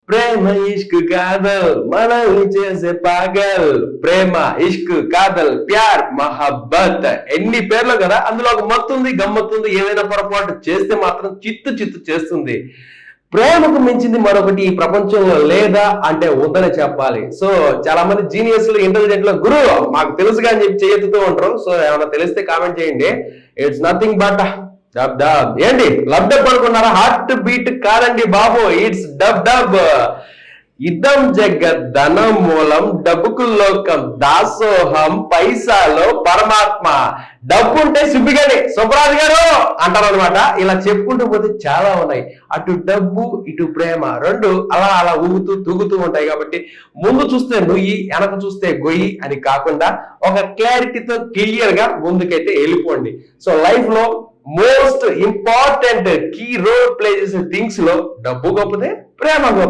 ప్రేమ ఇష్క్ కాదల్ మనం చేసే పాగల్. ప్రేమ ఇష్క్ కాదల్ ప్యార్ మహబ్బత్ ఎన్ని పేర్లు కదా, అందులో ఒక మత్తుంది గమ్మత్తుంది. ఏదైనా పొరపాటు చేస్తే మాత్రం చిత్తు చిత్తు చేస్తుంది. ప్రేమకు మించింది మరొకటి ఈ ప్రపంచంలో లేదా అంటే ఉందని చెప్పాలి. సో చాలా మంది జీనియస్లు ఇంటెలిజెంట్ లో గురు మాకు తెలుసుగా అని చెప్పి చేయెత్తుతూ ఉంటారు. సో ఏమైనా తెలిస్తే కామెంట్ చేయండి. It's nothing but dub dub. ఏంటి లబ్ డబ్ అనుకున్నారా? హార్ట్ బీట్ కాదండి బాబు, ఇట్స్ డబ్ డబ్. ఇదం జగత్ ధనం మూలం డబ్బుకు లోకం దాసోహం పైసాలో పరమాత్మ. డబ్బు ఉంటే సుబ్బిగాని సుబ్బరాజు గారు అంటారు అనమాట. ఇలా చెప్పుకుంటూ పోతే చాలా ఉన్నాయి. అటు డబ్బు ఇటు ప్రేమ రెండు అలా అలా ఊగుతూ తూగుతూ ఉంటాయి. కాబట్టి ముందు చూస్తే నుయ్యి వెనక చూస్తే గొయ్యి అని కాకుండా ఒక క్లారిటీతో క్లియర్ గా ముందుకైతే వెళ్ళిపోండి. సో లైఫ్ లో most important key role play చేసే థింగ్స్ లో డబ్బు గొప్పదే, ప్రేమ గొప్పదే.